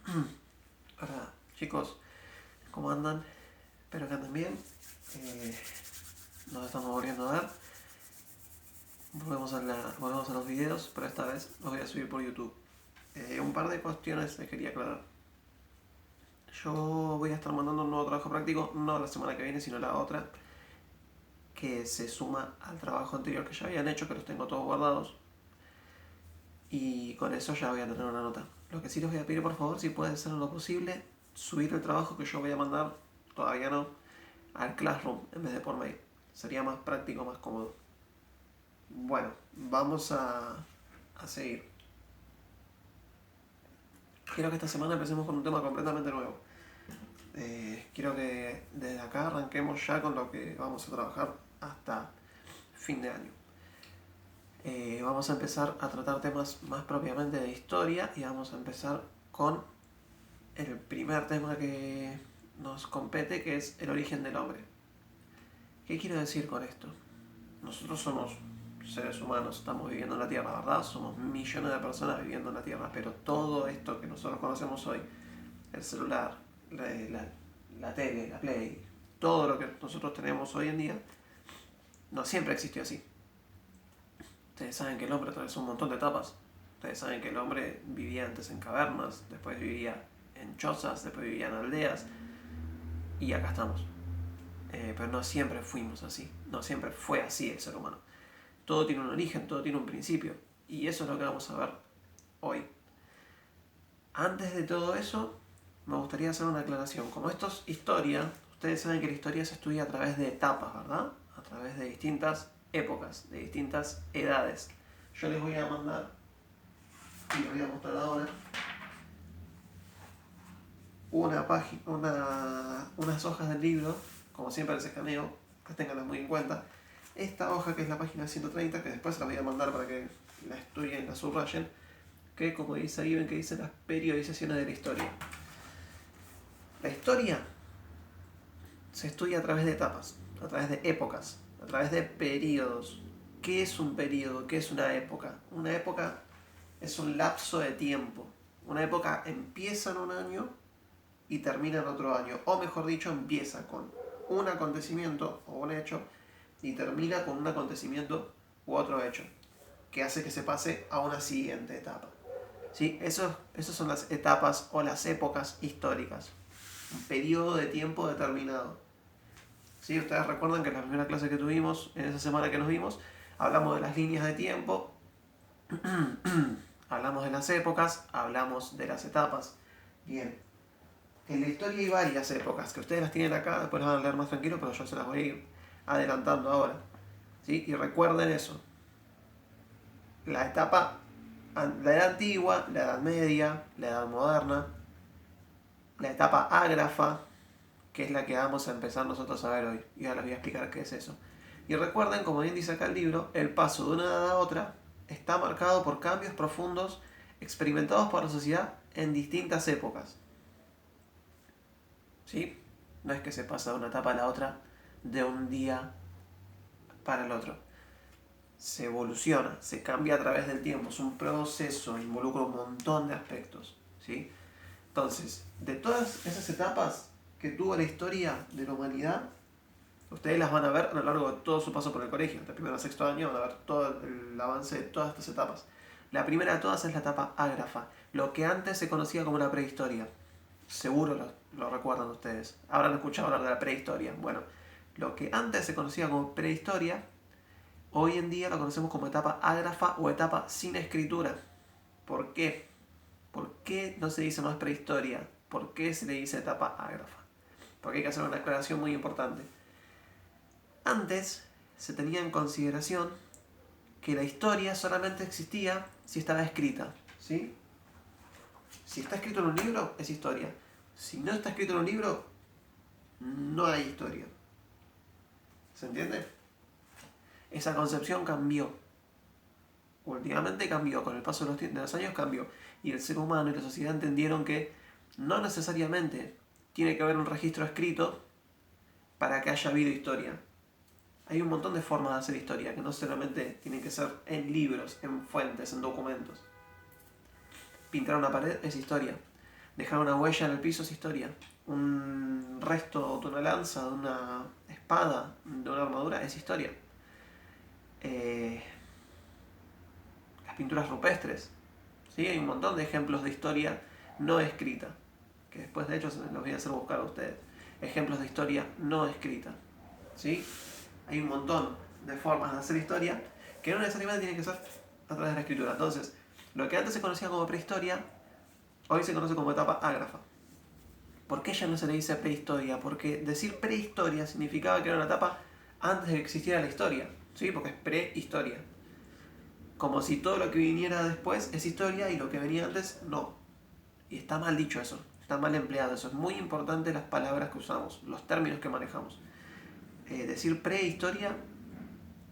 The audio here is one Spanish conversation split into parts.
Hola chicos, ¿cómo andan? Espero que anden bien. Nos estamos volviendo a ver. Volvemos a los videos, pero esta vez los voy a subir por YouTube. Un par de cuestiones les quería aclarar. Yo voy a estar mandando un nuevo trabajo práctico, no la semana que viene, sino la otra, que se suma al trabajo anterior que ya habían hecho, que los tengo todos guardados. Y con eso ya voy a tener una nota. Lo que sí les voy a pedir, por favor, si puede ser lo posible, subir el trabajo que yo voy a mandar, todavía no, al Classroom en vez de por mail. Sería más práctico, más cómodo. Bueno, vamos a seguir. Quiero que esta semana empecemos con un tema completamente nuevo. Quiero que desde acá arranquemos ya con lo que vamos a trabajar hasta fin de año. Vamos a empezar a tratar temas más propiamente de historia y vamos a empezar con el primer tema que nos compete, que es el origen del hombre. ¿Qué quiero decir con esto? Nosotros somos seres humanos, estamos viviendo en la Tierra, ¿verdad? Somos millones de personas viviendo en la Tierra, pero todo esto que nosotros conocemos hoy, el celular, la tele, la Play, todo lo que nosotros tenemos hoy en día, no siempre existió así. Ustedes saben que el hombre atravesó un montón de etapas. Ustedes saben que el hombre vivía antes en cavernas, después vivía en chozas, después vivía en aldeas, y acá estamos. Pero no siempre fuimos así, no siempre fue así el ser humano. Todo tiene un origen, todo tiene un principio, y eso es lo que vamos a ver hoy. Antes de todo eso, me gustaría hacer una aclaración. Como esto es historia, ustedes saben que la historia se estudia a través de etapas, ¿verdad? A través de distintas épocas, de distintas edades. Yo les voy a mandar, y les voy a mostrar ahora, unas hojas del libro, como siempre les escaneo, que tenganlas muy en cuenta. Esta hoja, que es la página 130, que después se la voy a mandar para que la estudien, la subrayen, que como dice ahí, ven que dice las periodizaciones de la historia. La historia se estudia a través de etapas, a través de épocas, a través de periodos. ¿Qué es un periodo? ¿Qué es una época? Una época es un lapso de tiempo. Una época empieza en un año y termina en otro año. O mejor dicho, empieza con un acontecimiento o un hecho y termina con un acontecimiento u otro hecho, que hace que se pase a una siguiente etapa. ¿Sí? Esas son las etapas o las épocas históricas. Un periodo de tiempo determinado. ¿Sí? Ustedes recuerdan que en la primera clase que tuvimos, en esa semana que nos vimos, hablamos de las líneas de tiempo, hablamos de las épocas, hablamos de las etapas. Bien. En la historia hay varias épocas, que ustedes las tienen acá, después las van a leer más tranquilo, pero yo se las voy a ir adelantando ahora. ¿Sí? Y recuerden eso. La edad antigua, la edad media, la edad moderna, la etapa ágrafa, que es la que vamos a empezar nosotros a ver hoy. Y ahora les voy a explicar qué es eso. Y recuerden, como bien dice acá el libro, el paso de una edad a otra está marcado por cambios profundos experimentados por la sociedad en distintas épocas. ¿Sí? No es que se pasa de una etapa a la otra de un día para el otro. Se evoluciona, se cambia a través del tiempo, es un proceso, involucra un montón de aspectos. ¿Sí? Entonces, de todas esas etapas que tuvo la historia de la humanidad, ustedes las van a ver a lo largo de todo su paso por el colegio. De primero a sexto año van a ver todo el avance de todas estas etapas. La primera de todas es la etapa ágrafa, lo que antes se conocía como la prehistoria. Seguro lo recuerdan ustedes. Habrán escuchado hablar de la prehistoria. Bueno, lo que antes se conocía como prehistoria, hoy en día lo conocemos como etapa ágrafa o etapa sin escritura. ¿Por qué? ¿Por qué no se dice más prehistoria? ¿Por qué se le dice etapa ágrafa? Porque hay que hacer una aclaración muy importante. Antes se tenía en consideración que la historia solamente existía si estaba escrita. ¿Sí? Si está escrito en un libro, es historia. Si no está escrito en un libro, no hay historia. ¿Se entiende? Esa concepción cambió. Últimamente cambió, con el paso de los años cambió. Y el ser humano y la sociedad entendieron que no necesariamente tiene que haber un registro escrito para que haya habido historia. Hay un montón de formas de hacer historia, que no solamente tienen que ser en libros, en fuentes, en documentos. Pintar una pared es historia. Dejar una huella en el piso es historia. Un resto de una lanza, de una espada, de una armadura es historia. Las pinturas rupestres, ¿sí? Hay un montón de ejemplos de historia no escrita, que después de hecho los voy a hacer buscar a ustedes. Ejemplos de historia no escrita, ¿sí? Hay un montón de formas de hacer historia que no necesariamente tienen que ser a través de la escritura. Entonces, lo que antes se conocía como prehistoria, hoy se conoce como etapa ágrafa. ¿Por qué ya no se le dice prehistoria? Porque decir prehistoria significaba que era una etapa antes de que existiera la historia, ¿sí? Porque es prehistoria. Como si todo lo que viniera después es historia y lo que venía antes no. Y está mal dicho eso, está mal empleado eso. Es muy importante las palabras que usamos, los términos que manejamos. Decir prehistoria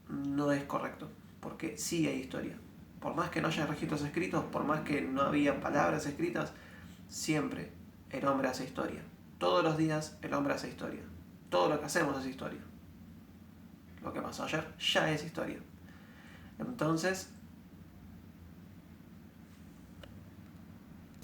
no es correcto, porque sí hay historia. Por más que no haya registros escritos, por más que no había palabras escritas, siempre el hombre hace historia. Todos los días el hombre hace historia. Todo lo que hacemos es historia. Lo que pasó ayer ya es historia. Entonces,